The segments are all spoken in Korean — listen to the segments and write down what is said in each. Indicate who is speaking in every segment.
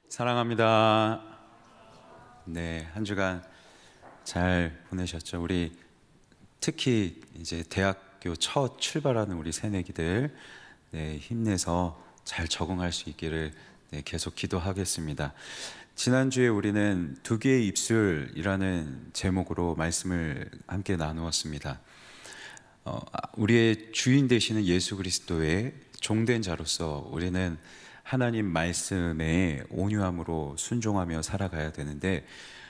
Speaker 1: 사랑합니다. 네, 한 주간 잘 보내셨죠? 우리 특히 이제 대학교 첫 출발하는 우리 새내기들, 네, 힘내서 잘 적응할 수 있기를 계속 기도하겠습니다. 지난주에 우리는 두 개의 입술이라는 제목으로 말씀을 함께 나누었습니다. 우리의 주인 되시는 예수 그리스도의 종된 자로서 우리는 하나님 말씀에 온유함으로 순종하며 살아가야 되는데,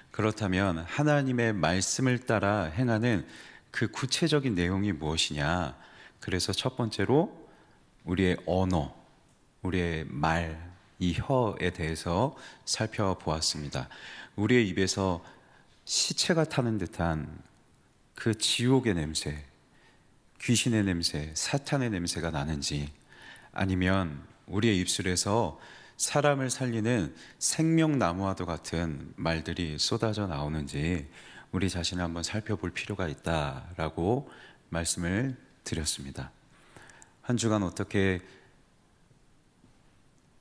Speaker 1: 그렇다면 하나님의 말씀을 따라 행하는 그 구체적인 내용이 무엇이냐? 그래서 첫 번째로 우리의 언어, 우리의 말, 이 혀에 대해서 살펴보았습니다. 우리의 입에서 시체가 타는 듯한 그 지옥의 냄새, 귀신의 냄새, 사탄의 냄새가 나는지, 아니면 우리의 입술에서 사람을 살리는 생명나무와도 같은 말들이 쏟아져 나오는지 우리 자신을 한번 살펴볼 필요가 있다라고 말씀을 드렸습니다. 한 주간 어떻게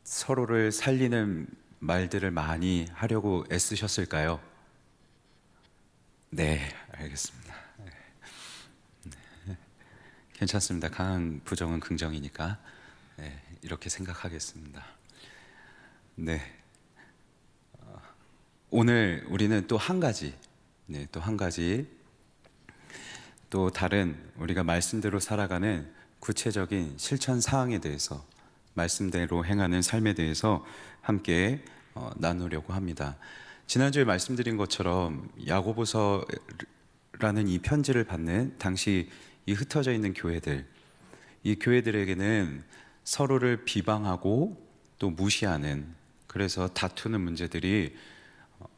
Speaker 1: 서로를 살리는 말들을 많이 하려고 애쓰셨을까요? 네, 알겠습니다. 괜찮습니다. 강한 부정은 긍정이니까 이렇게 생각하겠습니다. 네, 오늘 우리는 또 한 가지, 또 다른 우리가 말씀대로 살아가는 구체적인 실천 사항에 대해서, 말씀대로 행하는 삶에 대해서 함께 나누려고 합니다. 지난주에 말씀드린 것처럼 야고보서라는 이 편지를 받는 당시 이 흩어져 있는 교회들, 이 교회들에게는 서로를 비방하고 또 무시하는, 그래서 다투는 문제들이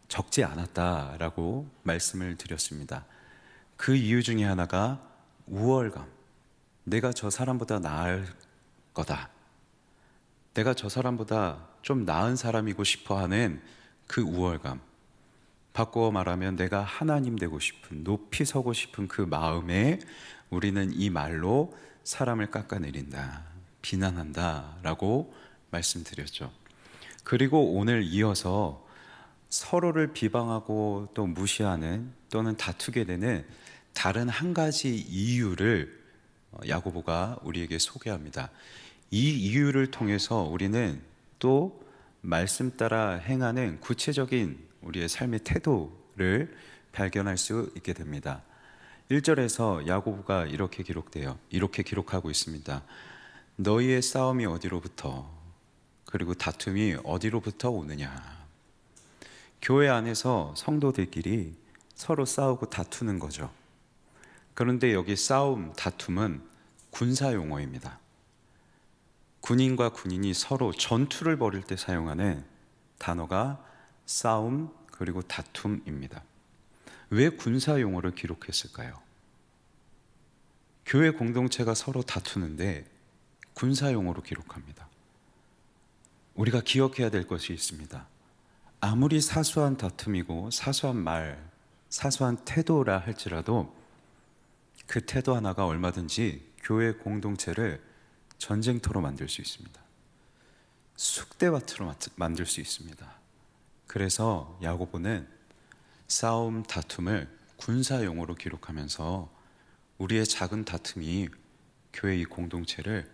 Speaker 1: 적지 않았다라고 말씀을 드렸습니다. 그 이유 중에 하나가 우월감, 내가 저 사람보다 나을 거다, 내가 저 사람보다 좀 나은 사람이고 싶어 하는 그 우월감, 바꾸어 말하면 내가 하나님 되고 싶은, 높이 서고 싶은 그 마음에 우리는 이 말로 사람을 깎아내린다, 비난한다 라고 말씀드렸죠. 그리고 오늘 이어서 서로를 비방하고 또 무시하는 또는 다투게 되는 다른 한 가지 이유를 야고보가 우리에게 소개합니다. 이 이유를 통해서 우리는 또 말씀 따라 행하는 구체적인 우리의 삶의 태도를 발견할 수 있게 됩니다. 1절에서 야고보가 이렇게 기록하고 있습니다. 너희의 싸움이 어디로부터, 그리고 다툼이 어디로부터 오느냐? 교회 안에서 성도들끼리 서로 싸우고 다투는 거죠. 그런데 여기 싸움, 다툼은 군사 용어입니다. 군인과 군인이 서로 전투를 벌일 때 사용하는 단어가 싸움 그리고 다툼입니다. 왜 군사 용어를 기록했을까요? 교회 공동체가 서로 다투는데 군사 용어로 기록합니다. 우리가 기억해야 될 것이 있습니다. 아무리 사소한 다툼이고 사소한 말, 사소한 태도라 할지라도 그 태도 하나가 얼마든지 교회 공동체를 전쟁터로 만들 수 있습니다. 쑥대밭으로 만들 수 있습니다. 그래서 야고보는 싸움, 다툼을 군사용어로 기록하면서 우리의 작은 다툼이 교회 이 공동체를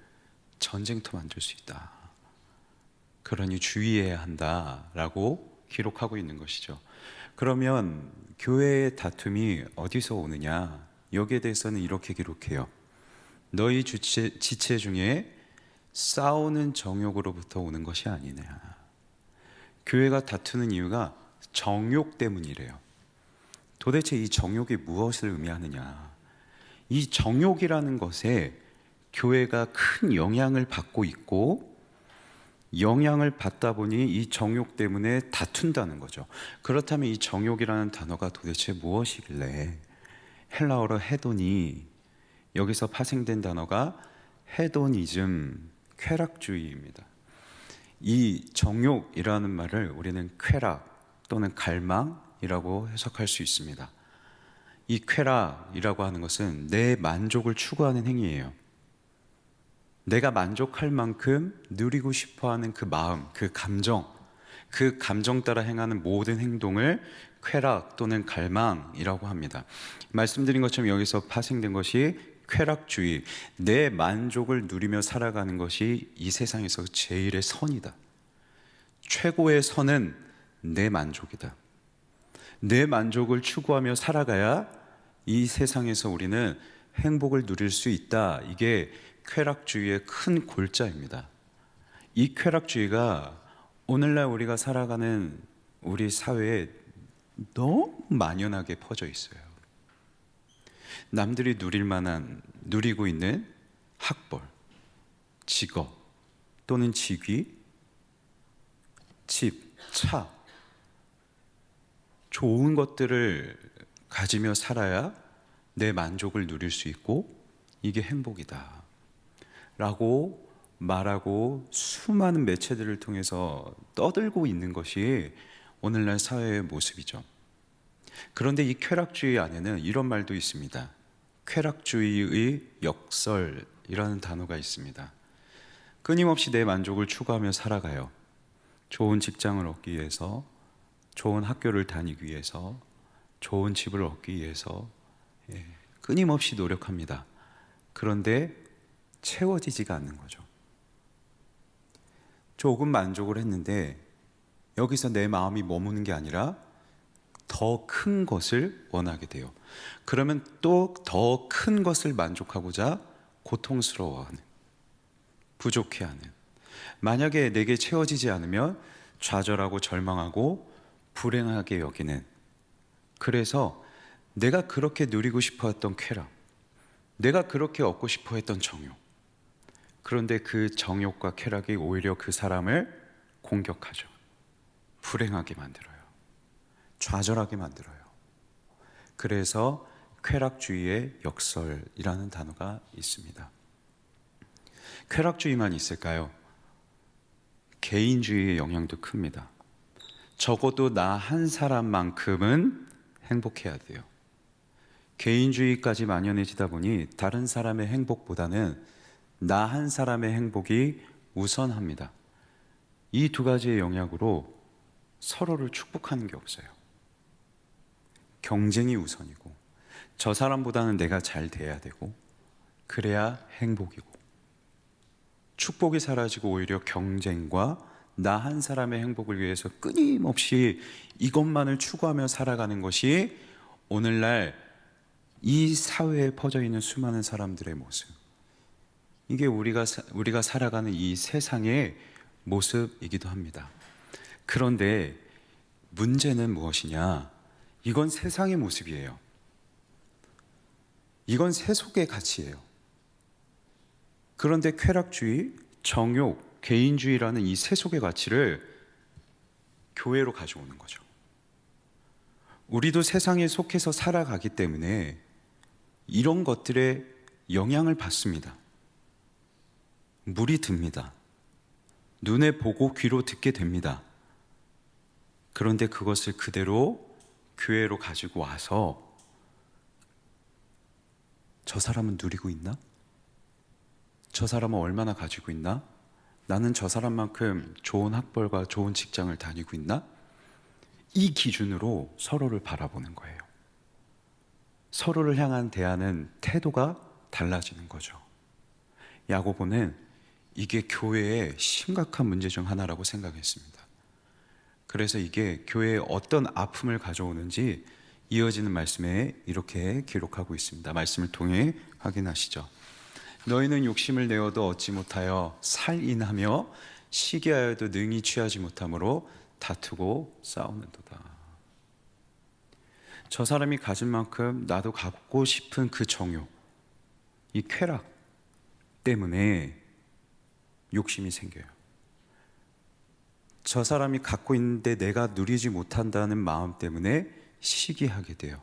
Speaker 1: 전쟁터 만들 수 있다, 그러니 주의해야 한다라고 기록하고 있는 것이죠. 그러면 교회의 다툼이 어디서 오느냐? 여기에 대해서는 이렇게 기록해요. 너희 지체 중에 싸우는 정욕으로부터 오는 것이 아니냐. 교회가 다투는 이유가 정욕 때문이래요. 도대체 이 정욕이 무엇을 의미하느냐? 이 정욕이라는 것에 교회가 큰 영향을 받고 있고, 영향을 받다 보니 이 정욕 때문에 다툰다는 거죠. 그렇다면 이 정욕이라는 단어가 도대체 무엇이길래? 헬라어로 헤도니, 여기서 파생된 단어가 헤도니즘, 쾌락주의입니다. 이 정욕이라는 말을 우리는 쾌락 또는 갈망이라고 해석할 수 있습니다. 이 쾌락이라고 하는 것은 내 만족을 추구하는 행위예요. 내가 만족할 만큼 누리고 싶어하는 그 마음, 그 감정, 그 감정 따라 행하는 모든 행동을 쾌락 또는 갈망이라고 합니다. 말씀드린 것처럼 여기서 파생된 것이 쾌락주의, 내 만족을 누리며 살아가는 것이 이 세상에서 제일의 선이다. 최고의 선은 내 만족이다. 내 만족을 추구하며 살아가야 이 세상에서 우리는 행복을 누릴 수 있다. 이게 쾌락주의의 큰 골자입니다. 이 쾌락주의가 오늘날 우리가 살아가는 우리 사회에 너무 만연하게 퍼져 있어요. 남들이 누리고 있는 학벌, 직업 또는 직위, 집, 차, 좋은 것들을 가지며 살아야 내 만족을 누릴 수 있고 이게 행복이다 라고 말하고 수많은 매체들을 통해서 떠들고 있는 것이 오늘날 사회의 모습이죠. 그런데 이 쾌락주의 안에는 이런 말도 있습니다. 쾌락주의의 역설이라는 단어가 있습니다. 끊임없이 내 만족을 추구하며 살아가요. 좋은 직장을 얻기 위해서, 좋은 학교를 다니기 위해서, 좋은 집을 얻기 위해서 끊임없이 노력합니다. 그런데 채워지지가 않는 거죠. 조금 만족을 했는데 여기서 내 마음이 머무는 게 아니라 더 큰 것을 원하게 돼요. 그러면 또 더 큰 것을 만족하고자 고통스러워하는, 부족해하는, 만약에 내게 채워지지 않으면 좌절하고 절망하고 불행하게 여기는, 그래서 내가 그렇게 누리고 싶어 했던 쾌락, 내가 그렇게 얻고 싶어 했던 정욕, 그런데 그 정욕과 쾌락이 오히려 그 사람을 공격하죠. 불행하게 만들어요. 좌절하게 만들어요. 그래서 쾌락주의의 역설이라는 단어가 있습니다. 쾌락주의만 있을까요? 개인주의의 영향도 큽니다. 적어도 나 한 사람만큼은 행복해야 돼요. 개인주의까지 만연해지다 보니 다른 사람의 행복보다는 나 한 사람의 행복이 우선합니다. 이 두 가지의 영향으로 서로를 축복하는 게 없어요. 경쟁이 우선이고, 저 사람보다는 내가 잘 돼야 되고, 그래야 행복이고, 축복이 사라지고 오히려 경쟁과 나 한 사람의 행복을 위해서 끊임없이 이것만을 추구하며 살아가는 것이 오늘날 이 사회에 퍼져 있는 수많은 사람들의 모습, 이게 우리가 살아가는 이 세상의 모습이기도 합니다. 그런데 문제는 무엇이냐? 이건 세상의 모습이에요. 이건 세속의 가치예요. 그런데 쾌락주의, 정욕, 개인주의라는 이 세속의 가치를 교회로 가져오는 거죠. 우리도 세상에 속해서 살아가기 때문에 이런 것들의 영향을 받습니다. 물이 듭니다. 눈에 보고 귀로 듣게 됩니다. 그런데 그것을 그대로 교회로 가지고 와서 저 사람은 누리고 있나? 저 사람은 얼마나 가지고 있나? 나는 저 사람만큼 좋은 학벌과 좋은 직장을 다니고 있나? 이 기준으로 서로를 바라보는 거예요. 서로를 향한 대하는 태도가 달라지는 거죠. 야고보는 이게 교회의 심각한 문제 중 하나라고 생각했습니다. 그래서 이게 교회에 어떤 아픔을 가져오는지 이어지는 말씀에 이렇게 기록하고 있습니다. 말씀을 통해 확인하시죠. 너희는 욕심을 내어도 얻지 못하여 살인하며 시기하여도 능히 취하지 못함으로 다투고 싸우는도다. 저 사람이 가진 만큼 나도 갖고 싶은 그 정욕, 이 쾌락 때문에 욕심이 생겨요. 저 사람이 갖고 있는데 내가 누리지 못한다는 마음 때문에 시기하게 돼요.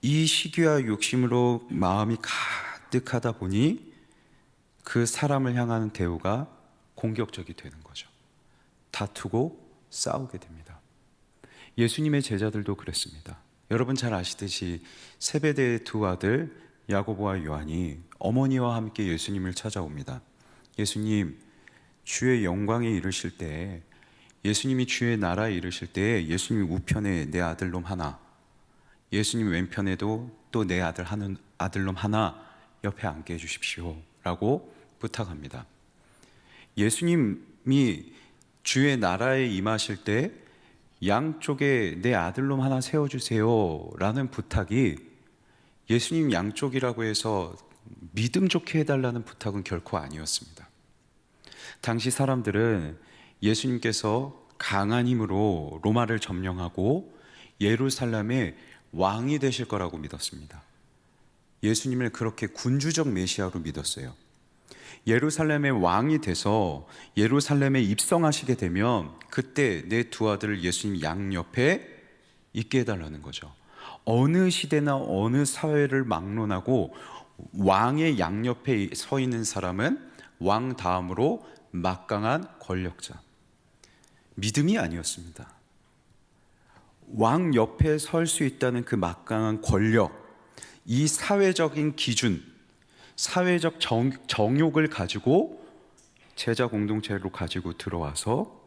Speaker 1: 이 시기와 욕심으로 마음이 가득하다 보니 그 사람을 향하는 대우가 공격적이 되는 거죠. 다투고 싸우게 됩니다. 예수님의 제자들도 그랬습니다. 여러분 잘 아시듯이 세베대의 두 아들 야고보와 요한이 어머니와 함께 예수님을 찾아옵니다. 예수님, 주의 영광에 이르실 때 예수님이 주의 나라에 이르실 때 예수님 우편에 내 아들놈 하나, 예수님 왼편에도 또 내 아들놈 하나 옆에 앉게 해주십시오 라고 부탁합니다. 예수님이 주의 나라에 임하실 때 양쪽에 내 아들놈 하나 세워주세요 라는 부탁이 예수님 양쪽이라고 해서 믿음 좋게 해달라는 부탁은 결코 아니었습니다. 당시 사람들은 예수님께서 강한 힘으로 로마를 점령하고 예루살렘의 왕이 되실 거라고 믿었습니다. 예수님을 그렇게 군주적 메시아로 믿었어요. 예루살렘의 왕이 돼서 예루살렘에 입성하시게 되면 그때 내 두 아들을 예수님 양옆에 있게 해달라는 거죠. 어느 시대나 어느 사회를 막론하고 왕의 양옆에 서 있는 사람은 왕 다음으로 막강한 권력자, 믿음이 아니었습니다. 왕 옆에 설 수 있다는 그 막강한 권력, 이 사회적인 기준, 사회적 정욕을 가지고 제자 공동체로 가지고 들어와서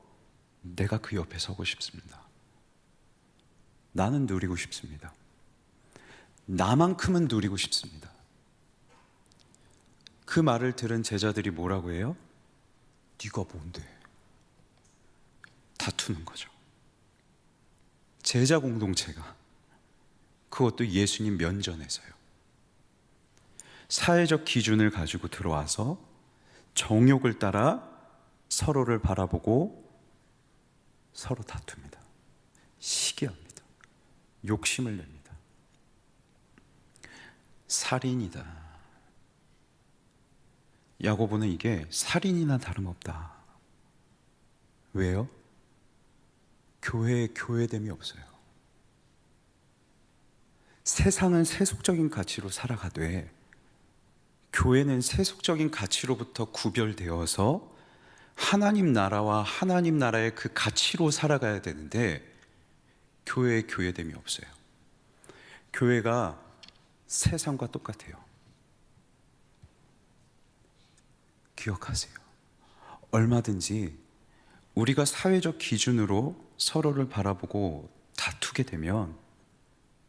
Speaker 1: 내가 그 옆에 서고 싶습니다. 나는 누리고 싶습니다. 나만큼은 누리고 싶습니다. 그 말을 들은 제자들이 뭐라고 해요? 네가 뭔데? 다투는 거죠. 제자 공동체가, 그것도 예수님 면전에서요. 사회적 기준을 가지고 들어와서 정욕을 따라 서로를 바라보고 서로 다툽니다. 시기합니다. 욕심을 냅니다. 살인이다. 야고보는 이게 살인이나 다름없다. 왜요? 교회에 교회됨이 없어요. 세상은 세속적인 가치로 살아가되 교회는 세속적인 가치로부터 구별되어서 하나님 나라와 하나님 나라의 그 가치로 살아가야 되는데 교회에 교회됨이 없어요. 교회가 세상과 똑같아요. 기억하세요. 얼마든지 우리가 사회적 기준으로 서로를 바라보고 다투게 되면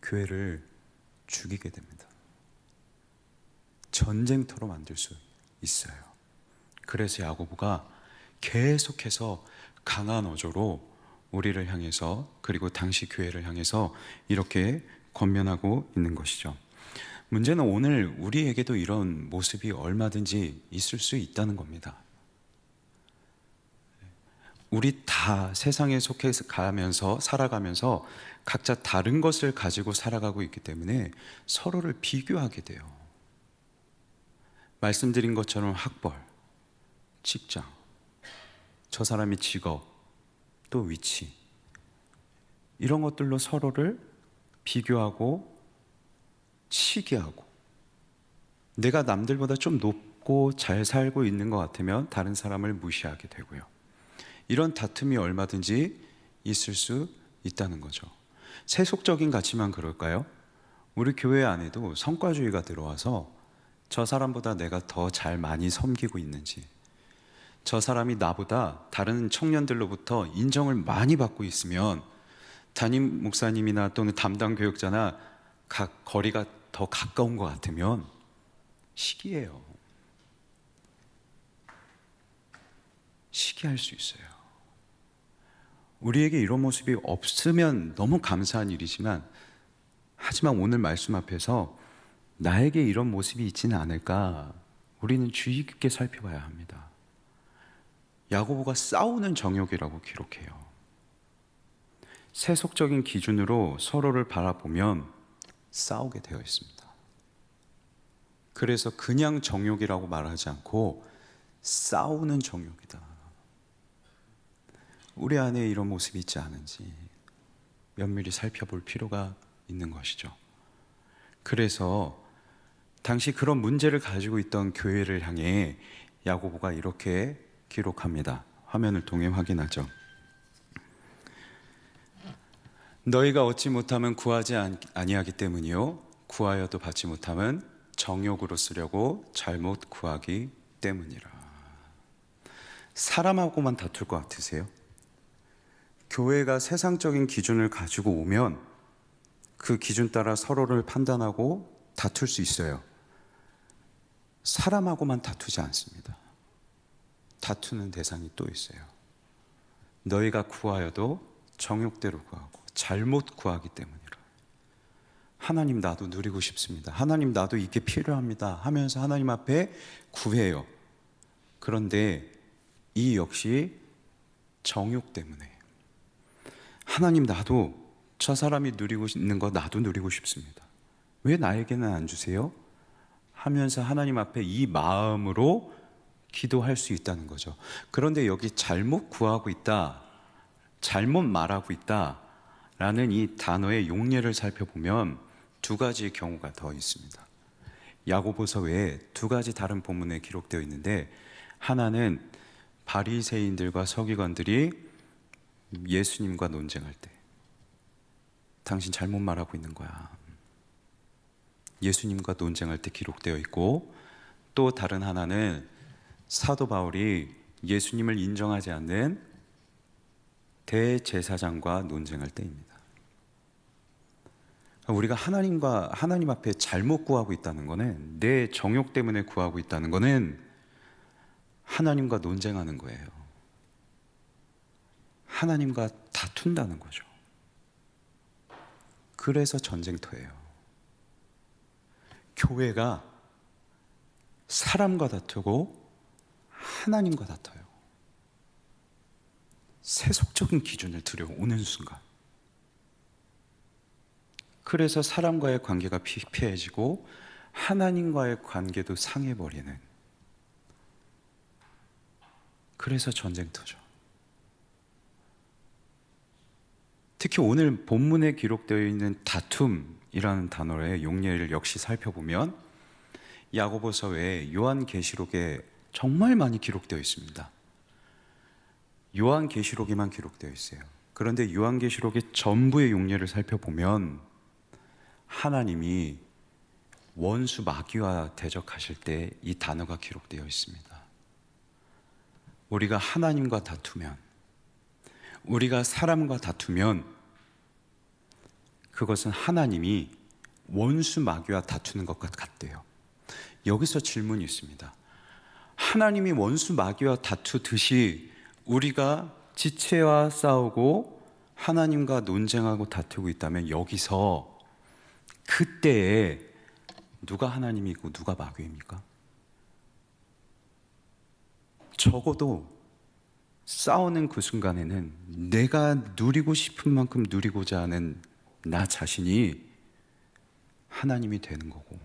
Speaker 1: 교회를 죽이게 됩니다. 전쟁터로 만들 수 있어요. 그래서 야고보가 계속해서 강한 어조로 우리를 향해서, 그리고 당시 교회를 향해서 이렇게 권면하고 있는 것이죠. 문제는 오늘 우리에게도 이런 모습이 얼마든지 있을 수 있다는 겁니다. 우리 다 세상에 속해서 살아가면서 각자 다른 것을 가지고 살아가고 있기 때문에 서로를 비교하게 돼요. 말씀드린 것처럼 학벌, 직장, 저 사람의 직업, 또 위치, 이런 것들로 서로를 비교하고 시기하고, 내가 남들보다 좀 높고 잘 살고 있는 것 같으면 다른 사람을 무시하게 되고요. 이런 다툼이 얼마든지 있을 수 있다는 거죠. 세속적인 가치만 그럴까요? 우리 교회 안에도 성과주의가 들어와서 저 사람보다 내가 더 잘 많이 섬기고 있는지, 저 사람이 나보다 다른 청년들로부터 인정을 많이 받고 있으면 담임 목사님이나 또는 담당 교역자나 거리가 더 가까운 것 같으면 시기해요. 시기할 수 있어요. 우리에게 이런 모습이 없으면 너무 감사한 일이지만, 하지만 오늘 말씀 앞에서 나에게 이런 모습이 있지는 않을까 우리는 주의 깊게 살펴봐야 합니다. 야고보가 싸우는 정욕이라고 기록해요. 세속적인 기준으로 서로를 바라보면 싸우게 되어 있습니다. 그래서 그냥 정욕이라고 말하지 않고 싸우는 정욕이다. 우리 안에 이런 모습이 있지 않은지 면밀히 살펴볼 필요가 있는 것이죠. 그래서 당시 그런 문제를 가지고 있던 교회를 향해 야고보가 이렇게 기록합니다. 화면을 통해 확인하죠. 너희가 얻지 못하면 구하지 아니하기 때문이요, 구하여도 받지 못하면 정욕으로 쓰려고 잘못 구하기 때문이라. 사람하고만 다툴 것 같으세요? 교회가 세상적인 기준을 가지고 오면 그 기준 따라 서로를 판단하고 다툴 수 있어요. 사람하고만 다투지 않습니다. 다투는 대상이 또 있어요. 너희가 구하여도 정욕대로 구하고 잘못 구하기 때문이라. 하나님, 나도 누리고 싶습니다. 하나님, 나도 이게 필요합니다 하면서 하나님 앞에 구해요. 그런데 이 역시 정욕 때문에, 하나님, 나도 저 사람이 누리고 있는 거 나도 누리고 싶습니다. 왜 나에게는 안 주세요? 하면서 하나님 앞에 이 마음으로 기도할 수 있다는 거죠. 그런데 여기 잘못 구하고 있다, 잘못 말하고 있다 라는 이 단어의 용례를 살펴보면 두 가지의 경우가 더 있습니다. 야고보서 외에 두 가지 다른 본문에 기록되어 있는데, 하나는 바리새인들과 서기관들이 예수님과 논쟁할 때, 당신 잘못 말하고 있는 거야, 예수님과 논쟁할 때 기록되어 있고, 또 다른 하나는 사도 바울이 예수님을 인정하지 않는 대제사장과 논쟁할 때입니다. 우리가 하나님 앞에 잘못 구하고 있다는 것은, 내 정욕 때문에 구하고 있다는 것은 하나님과 논쟁하는 거예요. 하나님과 다툰다는 거죠. 그래서 전쟁터예요. 교회가 사람과 다투고 하나님과 다퉈요. 세속적인 기준을 들여오는 순간, 그래서 사람과의 관계가 피폐해지고 하나님과의 관계도 상해버리는, 그래서 전쟁터죠. 특히 오늘 본문에 기록되어 있는 다툼이라는 단어의 용례를 역시 살펴보면 야고보서 외에 요한계시록에 정말 많이 기록되어 있습니다. 요한계시록에만 기록되어 있어요. 그런데 요한계시록의 전부의 용례를 살펴보면 하나님이 원수 마귀와 대적하실 때 이 단어가 기록되어 있습니다. 우리가 하나님과 다투면, 우리가 사람과 다투면 그것은 하나님이 원수 마귀와 다투는 것과 같대요. 여기서 질문이 있습니다. 하나님이 원수 마귀와 다투듯이 우리가 지체와 싸우고 하나님과 논쟁하고 다투고 있다면, 여기서 그때에 누가 하나님이고 누가 마귀입니까? 적어도 싸우는 그 순간에는 내가 누리고 싶은 만큼 누리고자 하는 나 자신이 하나님이 되는 거고,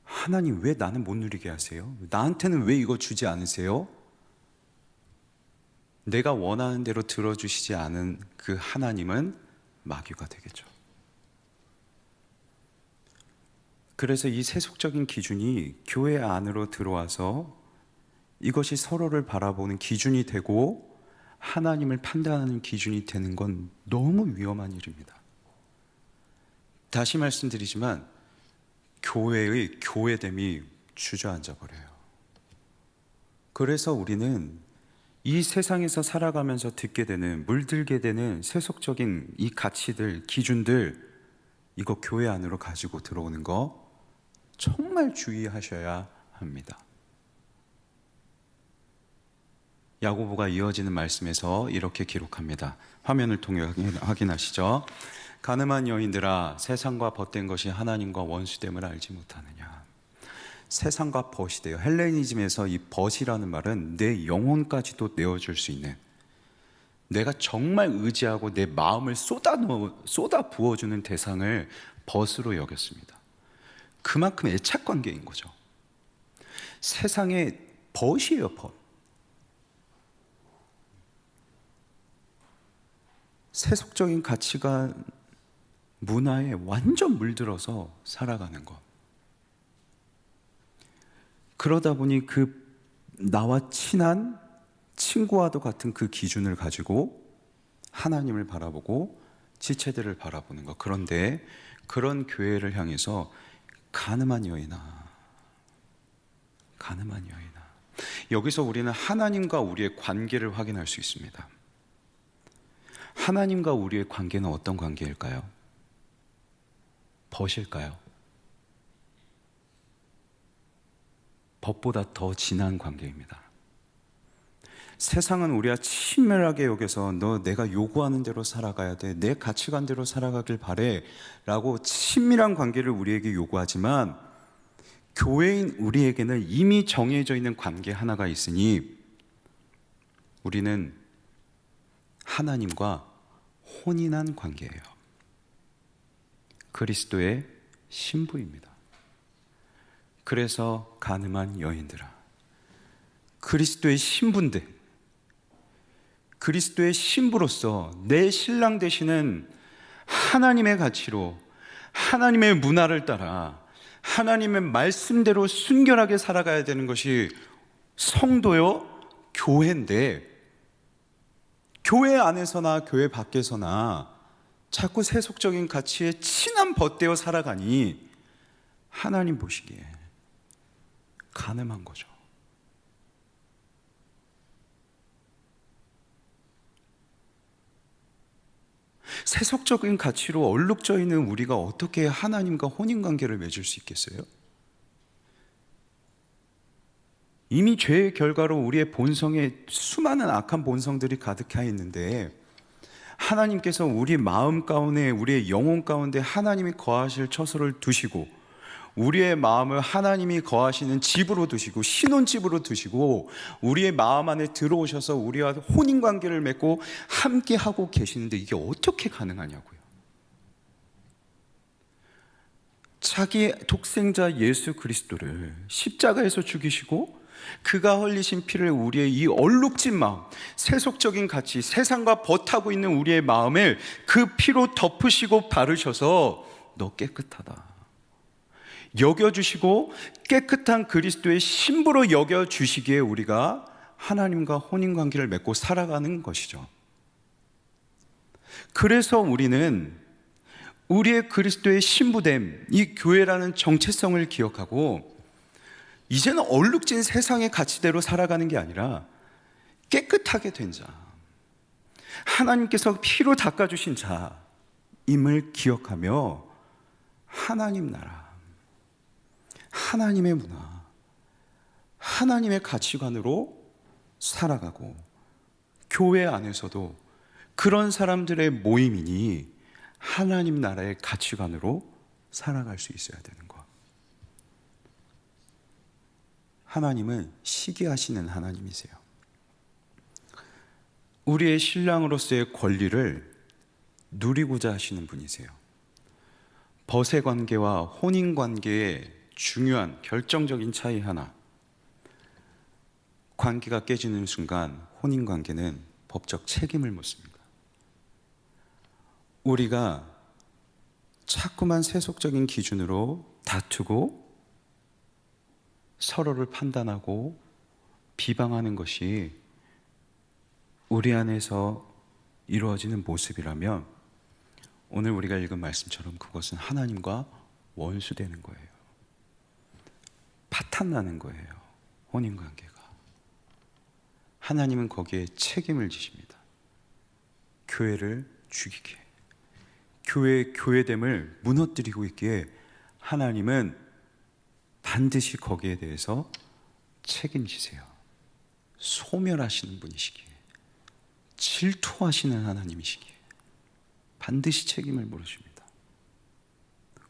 Speaker 1: 하나님, 왜 나는 못 누리게 하세요? 나한테는 왜 이거 주지 않으세요? 내가 원하는 대로 들어주시지 않은 그 하나님은 마귀가 되겠죠. 그래서 이 세속적인 기준이 교회 안으로 들어와서 이것이 서로를 바라보는 기준이 되고 하나님을 판단하는 기준이 되는 건 너무 위험한 일입니다. 다시 말씀드리지만 교회의 교회됨이 주저앉아 버려요. 그래서 우리는 이 세상에서 살아가면서 듣게 되는, 물들게 되는 세속적인 이 가치들, 기준들, 이거 교회 안으로 가지고 들어오는 거 정말 주의하셔야 합니다. 야고보가 이어지는 말씀에서 이렇게 기록합니다. 화면을 통해 확인하시죠. 가늠한 여인들아, 세상과 벗된 것이 하나님과 원수됨을 알지 못하느냐. 세상과 벗이 돼요. 헬레니즘에서 이 벗이라는 말은 내 영혼까지도 내어줄 수 있는, 내가 정말 의지하고 내 마음을 쏟아 부어주는 대상을 벗으로 여겼습니다. 그만큼 애착 관계인 거죠. 세상의 벗이에요, 벗. 세속적인 가치관, 문화에 완전 물들어서 살아가는 것. 그러다 보니 그 나와 친한 친구와도 같은 그 기준을 가지고 하나님을 바라보고 지체들을 바라보는 것. 그런데 그런 교회를 향해서 가늠한 여인아, 가늠한 여인아. 여기서 우리는 하나님과 우리의 관계를 확인할 수 있습니다. 하나님과 우리의 관계는 어떤 관계일까요? 벗일까요? 법보다 더 진한 관계입니다. 세상은 우리가 친밀하게 여겨서 너 내가 요구하는 대로 살아가야 돼, 내 가치관대로 살아가길 바래 라고 친밀한 관계를 우리에게 요구하지만, 교회인 우리에게는 이미 정해져 있는 관계 하나가 있으니 우리는 하나님과 혼인한 관계예요. 그리스도의 신부입니다. 그래서 가늠한 여인들아, 그리스도의 신부인데, 그리스도의 신부로서 내 신랑 되시는 하나님의 가치로, 하나님의 문화를 따라 하나님의 말씀대로 순결하게 살아가야 되는 것이 성도요, 교회인데, 교회 안에서나 교회 밖에서나 자꾸 세속적인 가치에 친한 벗되어 살아가니 하나님 보시기에 가늠한 거죠. 세속적인 가치로 얼룩져 있는 우리가 어떻게 하나님과 혼인관계를 맺을 수 있겠어요? 이미 죄의 결과로 우리의 본성에 수많은 악한 본성들이 가득해 있는데, 하나님께서 우리 마음 가운데, 우리의 영혼 가운데 하나님이 거하실 처소를 두시고, 우리의 마음을 하나님이 거하시는 집으로 두시고, 신혼집으로 두시고, 우리의 마음 안에 들어오셔서 우리와 혼인관계를 맺고 함께 하고 계시는데, 이게 어떻게 가능하냐고요. 자기 독생자 예수 그리스도를 십자가에서 죽이시고, 그가 흘리신 피를 우리의 이 얼룩진 마음, 세속적인 가치, 세상과 벗하고 있는 우리의 마음을 그 피로 덮으시고 바르셔서 너 깨끗하다 여겨주시고, 깨끗한 그리스도의 신부로 여겨주시기에 우리가 하나님과 혼인관계를 맺고 살아가는 것이죠. 그래서 우리는 우리의 그리스도의 신부됨, 이 교회라는 정체성을 기억하고, 이제는 얼룩진 세상의 가치대로 살아가는 게 아니라 깨끗하게 된 자, 하나님께서 피로 닦아주신 자임을 기억하며 하나님 나라, 하나님의 문화, 하나님의 가치관으로 살아가고, 교회 안에서도 그런 사람들의 모임이니 하나님 나라의 가치관으로 살아갈 수 있어야 되는 것. 하나님은 시기하시는 하나님이세요. 우리의 신랑으로서의 권리를 누리고자 하시는 분이세요. 벗의 관계와 혼인 관계의 중요한 결정적인 차이 하나, 관계가 깨지는 순간 혼인 관계는 법적 책임을 묻습니다. 우리가 자꾸만 세속적인 기준으로 다투고 서로를 판단하고 비방하는 것이 우리 안에서 이루어지는 모습이라면, 오늘 우리가 읽은 말씀처럼 그것은 하나님과 원수되는 거예요. 파탄나는 거예요. 혼인관계가. 하나님은 거기에 책임을 지십니다. 교회를 죽이게, 교회의 교회됨을 무너뜨리고 있기에 하나님은 반드시 거기에 대해서 책임지세요. 소멸하시는 분이시기에, 질투하시는 하나님이시기에 반드시 책임을 물으십니다.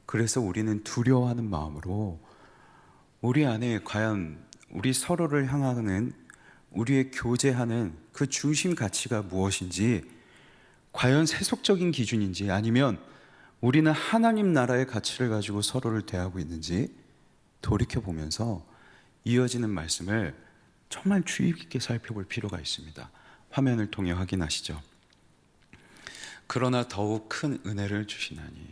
Speaker 1: 그래서 우리는 두려워하는 마음으로 우리 안에 과연 우리 서로를 향하는, 우리의 교제하는 그 중심 가치가 무엇인지, 과연 세속적인 기준인지 아니면 우리는 하나님 나라의 가치를 가지고 서로를 대하고 있는지 돌이켜보면서 이어지는 말씀을 정말 주의 깊게 살펴볼 필요가 있습니다. 화면을 통해 확인하시죠. 그러나 더욱 큰 은혜를 주시나니.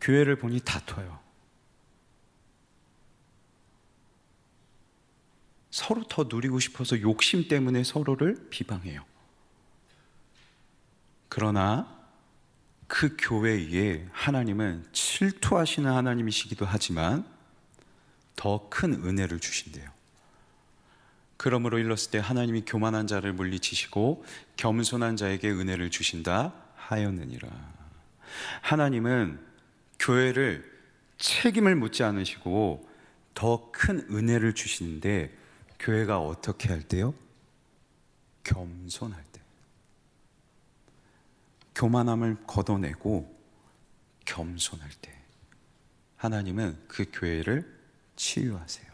Speaker 1: 교회를 보니 다퉈요. 서로 더 누리고 싶어서 욕심 때문에 서로를 비방해요. 그러나 그 교회에 하나님은 질투하시는 하나님이시기도 하지만 더 큰 은혜를 주신대요. 그러므로 일렀을 때 하나님이 교만한 자를 물리치시고 겸손한 자에게 은혜를 주신다 하였느니라. 하나님은 교회를 책임을 묻지 않으시고 더 큰 은혜를 주시는데, 교회가 어떻게 할 때요? 겸손할 때. 교만함을 걷어내고 겸손할 때 하나님은 그 교회를 치유하세요.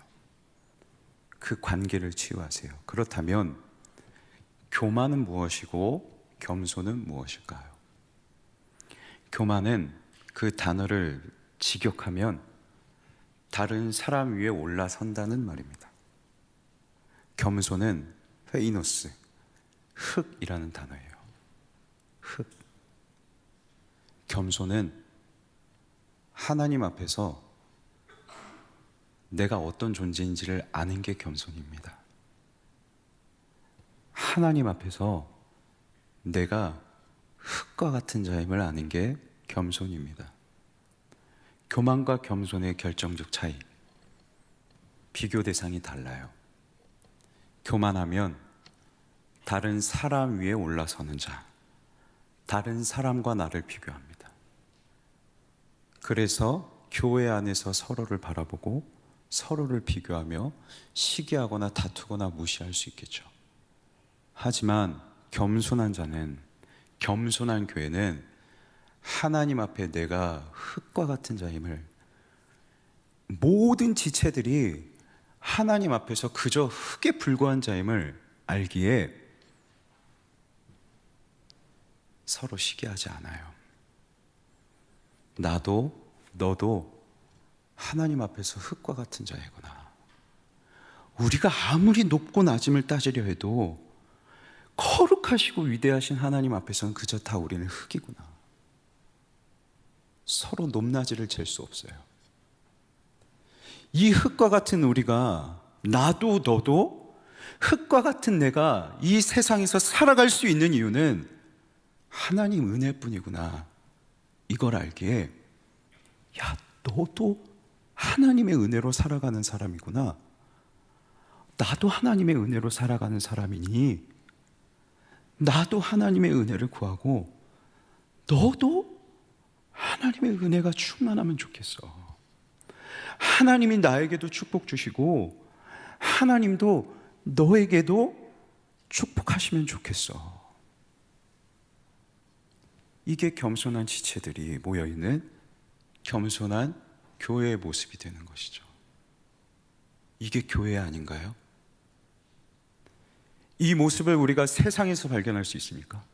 Speaker 1: 그 관계를 치유하세요. 그렇다면 교만은 무엇이고 겸손은 무엇일까요? 교만은 그 단어를 직역하면 다른 사람 위에 올라선다는 말입니다. 겸손은 페이노스, 흙이라는 단어예요. 흙. 겸손은 하나님 앞에서 내가 어떤 존재인지를 아는 게 겸손입니다. 하나님 앞에서 내가 흙과 같은 자임을 아는 게 겸손입니다. 교만과 겸손의 결정적 차이, 비교 대상이 달라요. 교만하면 다른 사람 위에 올라서는 자, 다른 사람과 나를 비교합니다. 그래서 교회 안에서 서로를 바라보고 서로를 비교하며 시기하거나 다투거나 무시할 수 있겠죠. 하지만 겸손한 자는, 겸손한 교회는 하나님 앞에 내가 흙과 같은 자임을, 모든 지체들이 하나님 앞에서 그저 흙에 불과한 자임을 알기에 서로 시기하지 않아요. 나도 너도 하나님 앞에서 흙과 같은 자이구나. 우리가 아무리 높고 낮음을 따지려 해도 거룩하시고 위대하신 하나님 앞에서는 그저 다 우리는 흙이구나. 서로 높낮이를 잴 수 없어요. 이 흙과 같은 우리가, 나도 너도 흙과 같은 내가 이 세상에서 살아갈 수 있는 이유는 하나님 은혜뿐이구나. 이걸 알기에, 야, 너도 하나님의 은혜로 살아가는 사람이구나. 나도 하나님의 은혜로 살아가는 사람이니 나도 하나님의 은혜를 구하고 너도 하나님의 은혜가 충만하면 좋겠어. 하나님이 나에게도 축복 주시고 하나님도 너에게도 축복하시면 좋겠어. 이게 겸손한 지체들이 모여있는 겸손한 교회의 모습이 되는 것이죠. 이게 교회 아닌가요? 이 모습을 우리가 세상에서 발견할 수 있습니까?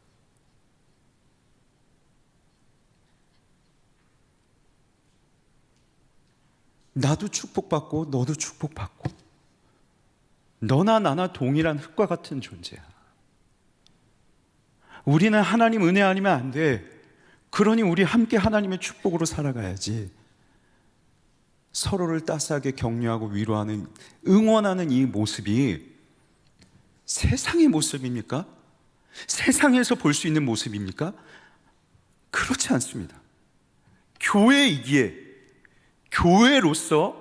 Speaker 1: 나도 축복받고 너도 축복받고 너나 나나 동일한 흙과 같은 존재야. 우리는 하나님 은혜 아니면 안 돼. 그러니 우리 함께 하나님의 축복으로 살아가야지. 서로를 따스하게 격려하고 위로하는, 응원하는 이 모습이 세상의 모습입니까? 세상에서 볼 수 있는 모습입니까? 그렇지 않습니다. 교회이기에 교회로서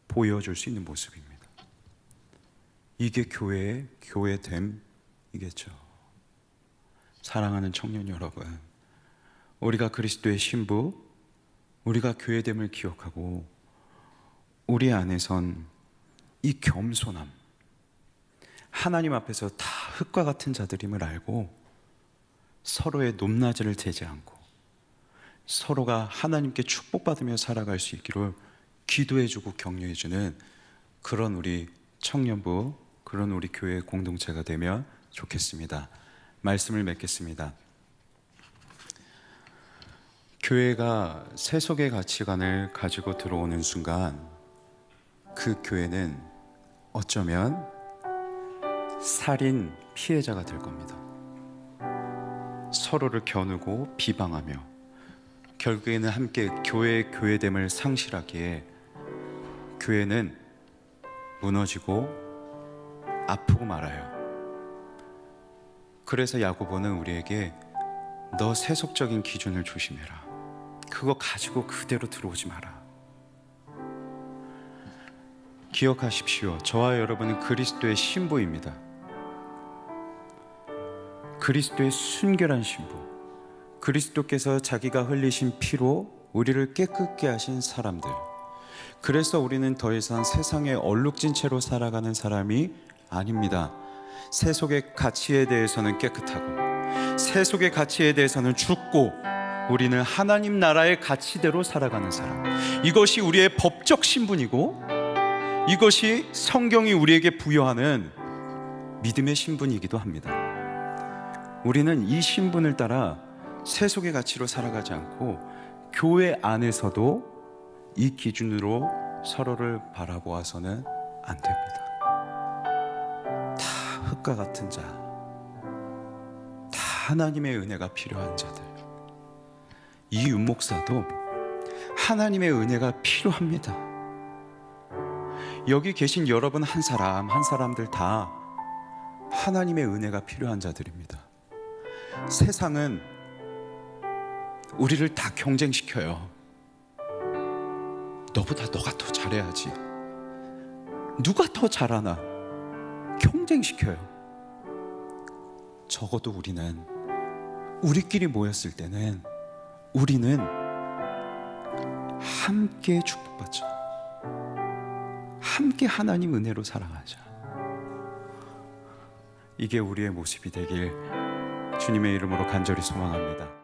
Speaker 1: 보여줄 수 있는 모습입니다. 이게 교회의 교회됨이겠죠. 사랑하는 청년 여러분, 우리가 그리스도의 신부, 우리가 교회됨을 기억하고 우리 안에선 이 겸손함, 하나님 앞에서 다 흙과 같은 자들임을 알고 서로의 높낮이를 재지 않고 서로가 하나님께 축복받으며 살아갈 수 있기를 기도해주고 격려해주는 그런 우리 청년부, 그런 우리 교회 공동체가 되면 좋겠습니다. 말씀을 맺겠습니다. 교회가 세속의 가치관을 가지고 들어오는 순간 그 교회는 어쩌면 살인 피해자가 될 겁니다. 서로를 겨누고 비방하며 결국에는 함께 교회의 교회됨을 상실하기에 교회는 무너지고 아프고 말아요. 그래서 야고보는 우리에게 너 세속적인 기준을 조심해라. 그거 가지고 그대로 들어오지 마라. 기억하십시오. 저와 여러분은 그리스도의 신부입니다. 그리스도의 순결한 신부, 그리스도께서 자기가 흘리신 피로 우리를 깨끗게 하신 사람들. 그래서 우리는 더 이상 세상에 얼룩진 채로 살아가는 사람이 아닙니다. 세속의 가치에 대해서는 깨끗하고 세속의 가치에 대해서는 죽고 우리는 하나님 나라의 가치대로 살아가는 사람. 이것이 우리의 법적 신분이고 이것이 성경이 우리에게 부여하는 믿음의 신분이기도 합니다. 우리는 이 신분을 따라 세속의 가치로 살아가지 않고 교회 안에서도 이 기준으로 서로를 바라보아서는 안 됩니다. 다 흙과 같은 자, 다 하나님의 은혜가 필요한 자들. 이 윤목사도 하나님의 은혜가 필요합니다. 여기 계신 여러분 한 사람 한 사람들 다 하나님의 은혜가 필요한 자들입니다. 세상은 우리를 다 경쟁시켜요. 너보다 너가 더 잘해야지. 누가 더 잘하나 경쟁시켜요. 적어도 우리는 우리끼리 모였을 때는 우리는 함께 축복받자. 함께 하나님 은혜로 살아가자. 이게 우리의 모습이 되길 주님의 이름으로 간절히 소망합니다.